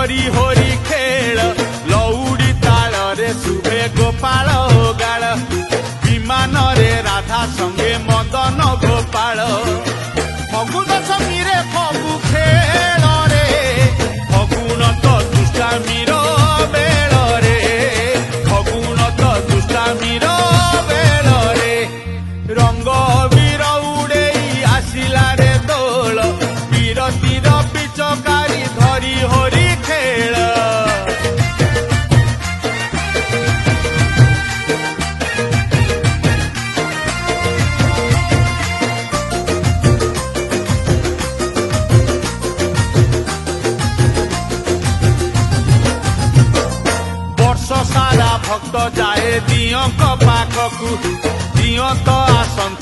धरी होरी खेल लौड़ी ताल रे शुभे गोपाल गाल विमान रे राधा संगे मदन गोपाल फगु दशमी रे फगु खेल रे फगुन तो दुष्टामीर बेल रे फगुन तो दुष्टामीर बेल रे रंग वीर उड़े आसिला रे दोल बीरतीर पिचकारी धरी होरी खेल वर्ष सारा भक्त जाए दियों पाखकू दियों तो आसंत